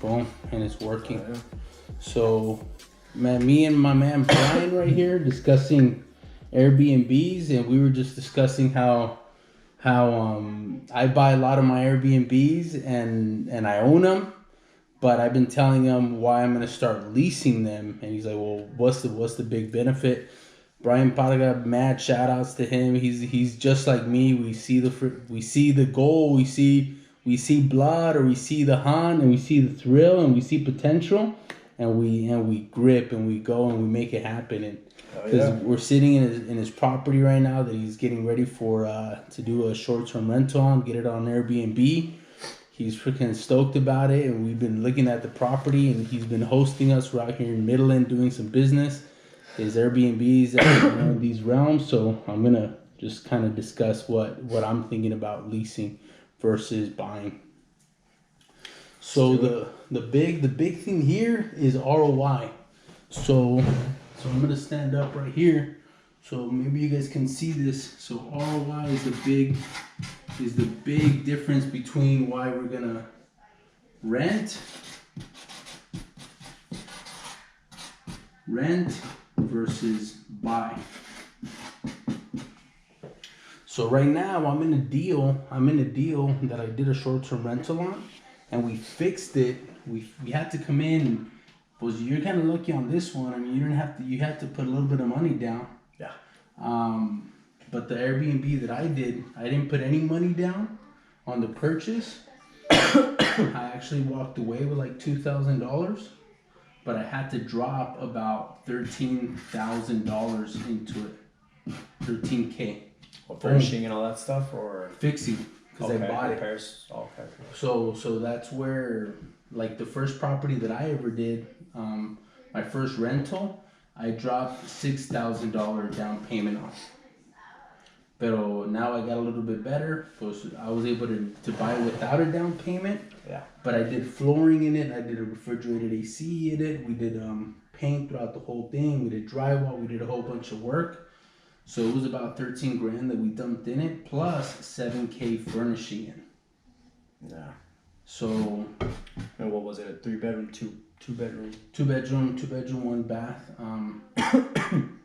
Boom, and it's working. So, man, me and my man Brian right here discussing Airbnbs, and we were just discussing how I buy a lot of my Airbnbs and I own them, but I've been telling him why I'm gonna start leasing them, and he's like, well, what's the big benefit? Brian Paraga, mad shout outs to him. He's just like me. We see the goal, we see blood, or we see the hunt, and we see the thrill, and we see potential, and we grip and we go and we make it happen. And because we're sitting in his property right now that he's getting ready for to do a short-term rental on, get it on Airbnb. He's freaking stoked about it, and we've been looking at the property, and he's been hosting us. We're out here in Midland doing some business. His Airbnbs in these realms, so I'm gonna just kind of discuss what I'm thinking about leasing versus buying. So the big thing here is ROI. So I'm gonna stand up right here, so maybe you guys can see this. So ROI is the big difference between why we're gonna rent versus buy. So right now I'm in a deal that I did a short-term rental on, and we fixed it. We had to come in. Well, you're kind of lucky on this one. I mean, you had to put a little bit of money down. Yeah. But the Airbnb that I didn't put any money down on the purchase. I actually walked away with like $2,000, but I had to drop about $13,000 into it. $13K. Well, furnishing and all that stuff, or fixing, because I bought it. Repairs. Okay. So that's where, like, the first property that I ever did, my first rental, I dropped $6,000 down payment on. But now I got a little bit better. I was able to buy without a down payment. Yeah. But I did flooring in it. I did a refrigerated AC in it. We did paint throughout the whole thing. We did drywall. We did a whole bunch of work. So it was about $13,000 that we dumped in it, plus $7K furnishing it. Yeah. So. And what was it? A 3-bedroom, two bedroom? 2-bedroom, 1 bath.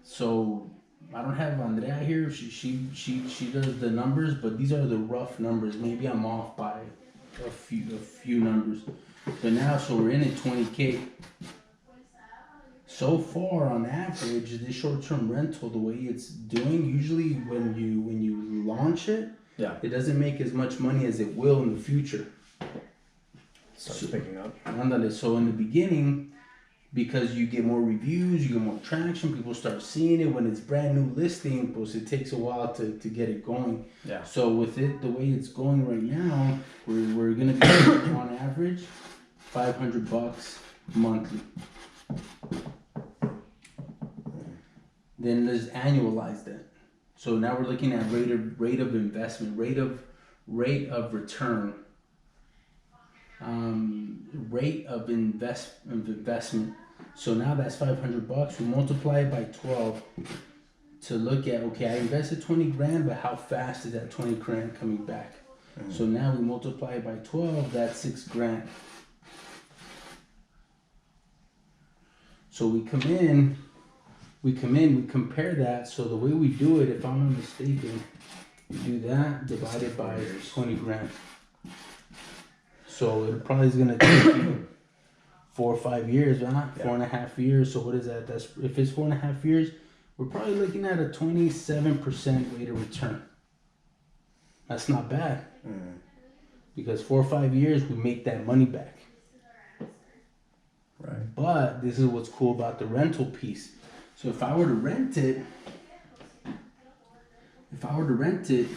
So I don't have Andrea here. She does the numbers, but these are the rough numbers. Maybe I'm off by a few numbers. But now, so we're in at 20K. So far, on average, this short-term rental, the way it's doing, usually when you launch it, it doesn't make as much money as it will in the future. Starts picking up. So in the beginning, because you get more reviews, you get more traction, people start seeing it. When it's brand new listing, it takes a while to get it going. Yeah. So with it, the way it's going right now, we're gonna be on average $500 monthly. Then let's annualize that. So now we're looking at rate of investment, rate of return, rate of investment. So now that's $500. We multiply it by 12 to look at, okay, I invested $20,000, but how fast is that $20,000 coming back? Mm-hmm. So now we multiply it by 12. That's $6,000. So we come in, we compare that. So the way we do it, if I'm not mistaken, we do that divided by $20,000. So it probably is gonna take you 4 or 5 years, huh? Yeah. 4.5 years. So what is that? That's if it's 4.5 years, we're probably looking at a 27% rate of return. That's not bad. Because 4 or 5 years, we make that money back. Right. But this is what's cool about the rental piece. So if I were to rent it,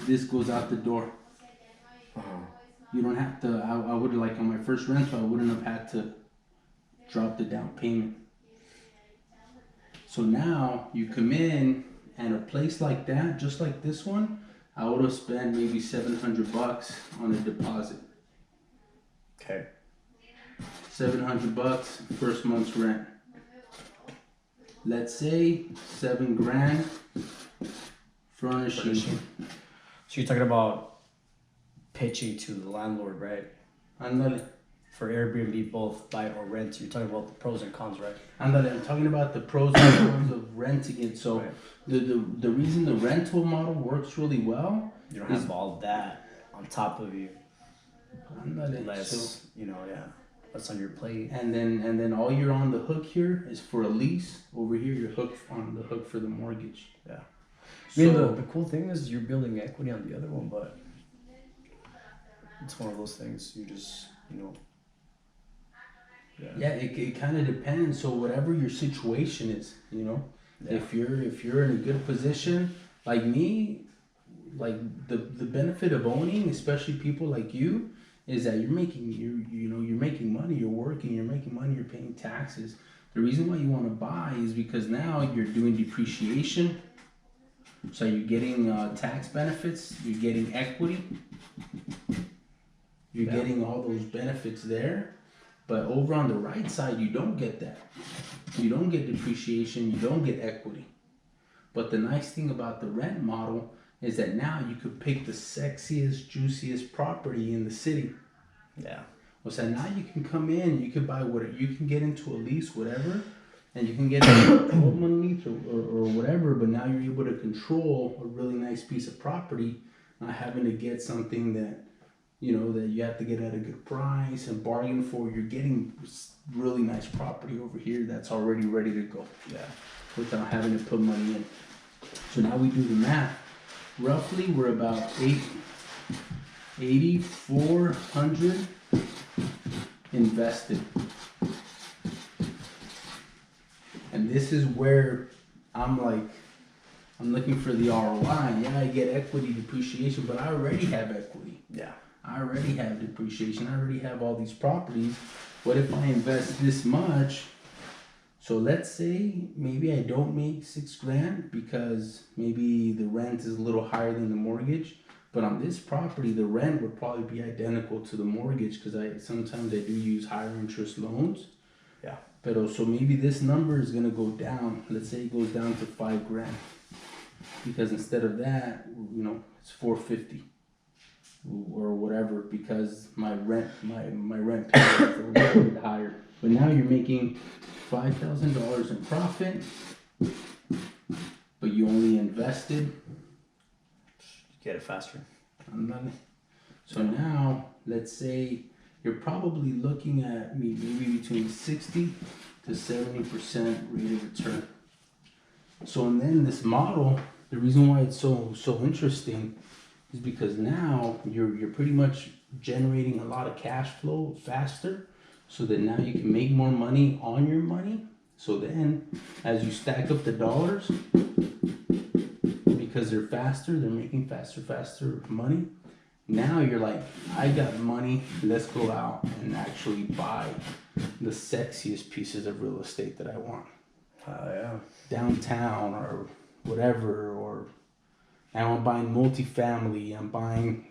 this goes out the door. You don't have to, I would, like on my first rental, I wouldn't have had to drop the down payment. So now you come in, and a place like that, just like this one, I would have spent maybe $700 on a deposit. Okay. $700 first month's rent. Let's say $7,000 furnishing. So you're talking about pitching to the landlord, right? Andale. for Airbnb, both buy or rent, you're talking about the pros and cons, right? I'm talking about the pros and cons of renting it. So Right. the reason the rental model works really well, You don't have all that on top of you. I'm not in, Less, so, less on your plate. and then all you're on the hook here is for a lease. Over here, you're hooked on the hook for the mortgage. Yeah. So I mean, the cool thing is you're building equity on the other one, but it's one of those things you just, yeah, it kind of depends. So whatever your situation is, Yeah. if you're in a good position, like me, like the benefit of owning, especially people like you, is that you're making you're making money, you're working, you're making money, you're paying taxes. The reason why you want to buy is because now you're doing depreciation, so you're getting tax benefits, you're getting equity, you're getting all those benefits there. But over on the right side, you don't get that. You don't get depreciation, you don't get equity. But the nice thing about the rent model is that now you could pick the sexiest, juiciest property in the city. Yeah. Well, so now you can come in, you can buy whatever, you can get into a lease, whatever, and you can get a 12-month lease or whatever, but now you're able to control a really nice piece of property, not having to get something that, that you have to get at a good price and bargain for. You're getting really nice property over here that's already ready to go. Yeah. Without having to put money in. So now we do the math. Roughly, we're about 8,400 invested. And this is where I'm looking for the ROI. Yeah, I get equity depreciation, but I already have equity. Yeah. I already have depreciation. I already have all these properties. What if I invest this much? So let's say maybe I don't make $6,000 because maybe the rent is a little higher than the mortgage. But on this property, the rent would probably be identical to the mortgage because sometimes I do use higher interest loans. Yeah. But so maybe this number is gonna go down. Let's say it goes down to $5,000 because instead of that, it's $450 or whatever because my rent payment is a little bit higher. But now you're making $5,000 in profit, but you only invested. Get it faster. So now, let's say you're probably looking at maybe between 60 to 70% rate of return. So and then this model, the reason why it's so interesting is because now you're pretty much generating a lot of cash flow faster, so that now you can make more money on your money. So then, as you stack up the dollars, because they're faster, they're making faster money. Now you're like, I got money, let's go out and actually buy the sexiest pieces of real estate that I want. Yeah. Downtown or whatever, or now I'm buying multifamily, I'm buying,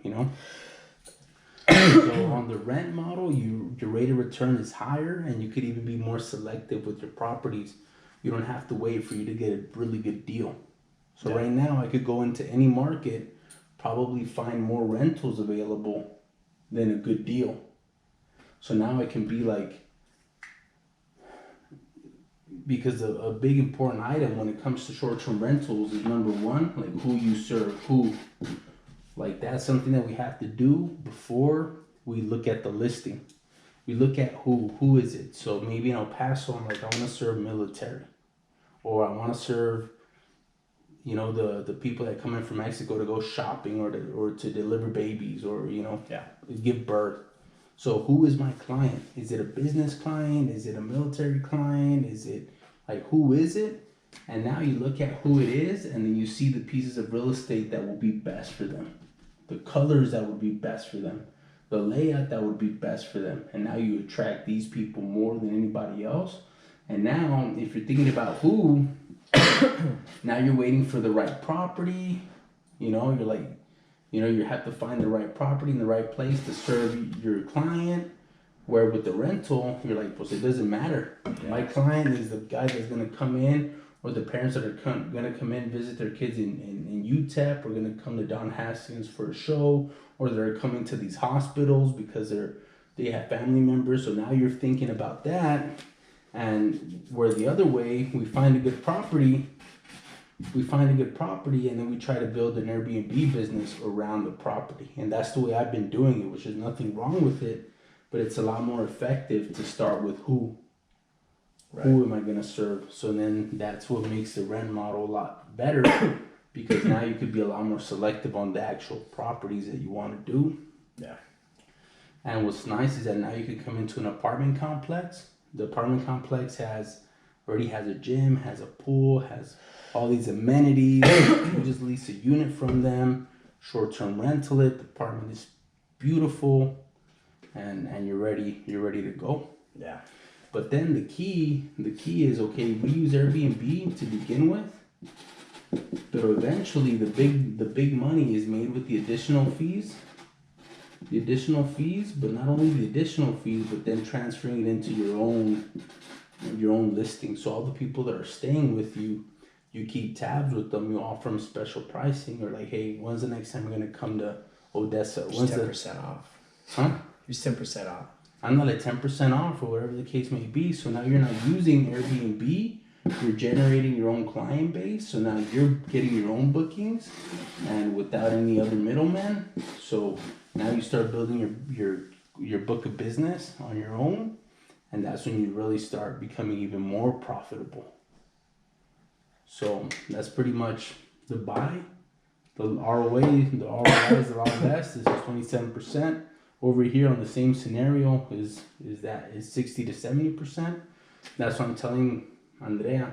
So on the rent model, your rate of return is higher and you could even be more selective with your properties. You don't have to wait for you to get a really good deal. So right now I could go into any market, probably find more rentals available than a good deal. So now I can be like, because a big important item when it comes to short-term rentals is number one, like who you serve, who. Like that's something that we have to do before we look at the listing. We look at who is it. So maybe in El Paso, I'm like, I want to serve military, or I want to serve, the people that come in from Mexico to go shopping or to deliver babies or give birth. So who is my client? Is it a business client? Is it a military client? Is it who is it? And now you look at who it is, and then you see the pieces of real estate that will be best for them, the colors that would be best for them, the layout that would be best for them. And now you attract these people more than anybody else. And now, if you're thinking about who, now you're waiting for the right property. You're like, you have to find the right property in the right place to serve your client. Where with the rental, you're like, well, it doesn't matter. Yeah. My client is the guy that's going to come in, or the parents that are going to come in, visit their kids in UTEP, or going to come to Don Haskins for a show, or they're coming to these hospitals because they're they have family members. So now you're thinking about that. And where the other way, we find a good property, and then we try to build an Airbnb business around the property. And that's the way I've been doing it, which is nothing wrong with it, but it's a lot more effective to start with who am I going to serve. So then that's what makes the rent model a lot better because now you could be a lot more selective on the actual properties that you want to do. Yeah. And what's nice is that now you can come into an apartment complex. The apartment complex already has a gym, has a pool, has all these amenities. You just lease a unit from them, short-term rental it. The apartment is beautiful, and you're ready to go. Yeah. But then the key is, okay, we use Airbnb to begin with, but eventually the big money is made with the additional fees. But not only the additional fees, but then transferring it into your own listing. So all the people that are staying with you, you keep tabs with them. You offer them special pricing, or like, hey, when's the next time we're gonna come to Odessa? When's 10% off? Huh? He's 10% off. I'm not at 10% off, or whatever the case may be. So now you're not using Airbnb. You're generating your own client base. So now you're getting your own bookings, and without any other middlemen. So now you start building your book of business on your own, and that's when you really start becoming even more profitable. So that's pretty much the buy. The ROI is a lot less. This is 27%. Over here on the same scenario is 60 to 70%. That's what I'm telling Andrea,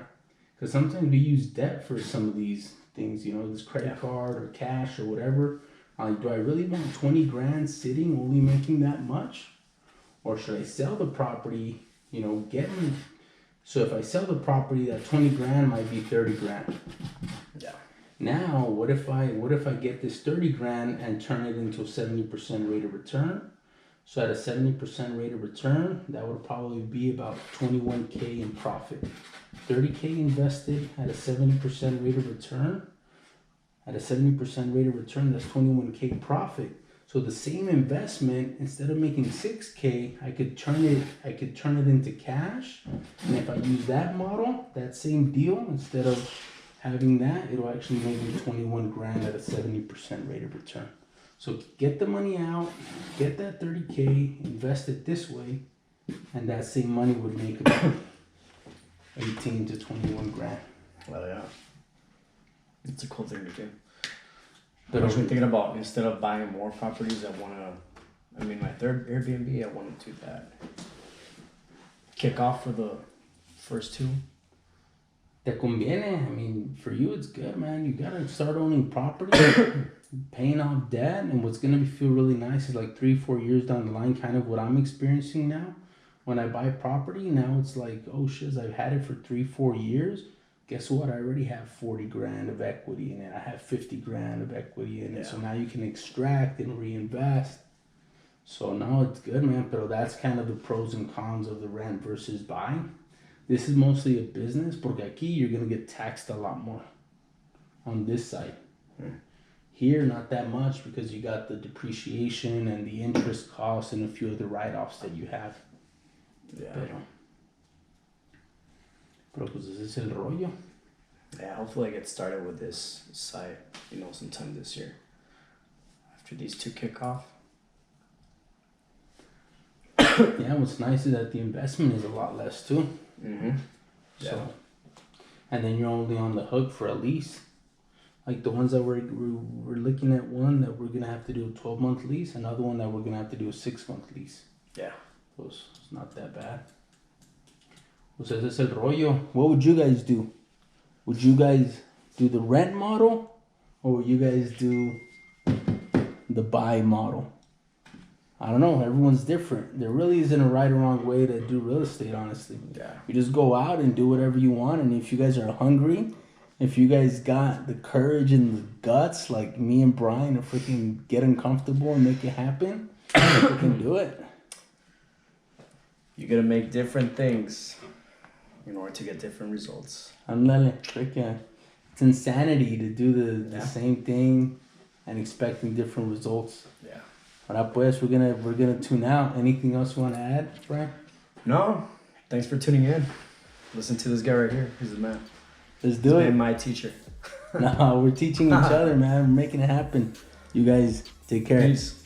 because sometimes we use debt for some of these things. This credit card or cash or whatever. Do I really want 20 grand sitting, only making that much? Or should I sell the property, so if I sell the property, that 20 grand might be 30 grand. Yeah. Now, what if I get this 30 grand and turn it into a 70% rate of return? So at a 70% rate of return, that would probably be about 21K in profit. 30K invested at a 70% rate of return. At a 70% rate of return, that's 21K profit. So the same investment, instead of making 6K, I could turn it into cash. And if I use that model, that same deal, instead of having that, it'll actually make me 21 grand at a 70% rate of return. So get the money out, get that 30K, invest it this way, and that same money would make about 18 to 21 grand. Well, yeah. It's a cool thing to do. But I was thinking about, instead of buying more properties, my third Airbnb, I want to do that. Kick off for the first two. Te conviene. For you, it's good, man. You gotta start owning property, paying off debt, and what's gonna feel really nice is like 3-4 years down the line, kind of what I'm experiencing now. When I buy property, now it's like, oh shit, I've had it for 3-4 years. Guess what? I already have 40 grand of equity in it. I have 50 grand of equity in it. So now you can extract and reinvest. So now it's good, man. But that's kind of the pros and cons of the rent versus buying. This is mostly a business, porque aquí you're going to get taxed a lot more on this side. Here, not that much, because you got the depreciation and the interest costs and a few other write-offs that you have. Yeah. Pero pues ese es el rollo. Yeah, hopefully I get started with this site, sometime this year. After these two kick off. Yeah, what's nice is that the investment is a lot less too. Mm-hmm. Yeah. So, and then you're only on the hook for a lease. Like the ones that we're looking at, one that we're gonna have to do a 12-month lease, another one that we're gonna have to do a 6-month lease. Yeah. So it's not that bad. Pues ese es el rollo. What would you guys do? Would you guys do the rent model, or would you guys do the buy model? I don't know. Everyone's different. There really isn't a right or wrong way to do real estate, honestly. Yeah. You just go out and do whatever you want, and if you guys are hungry, if you guys got the courage and the guts, like me and Brian, to freaking get uncomfortable and make it happen, you can do it. You gotta make different things in order to get different results. It's insanity to do the same thing and expecting different results. Yeah. Ahora pues, we're gonna tune out. Anything else you want to add, Brian? No. Thanks for tuning in. Listen to this guy right here. He's the man. Let's do it. He's my teacher. No, we're teaching each other, man. We're making it happen. You guys take care. Peace.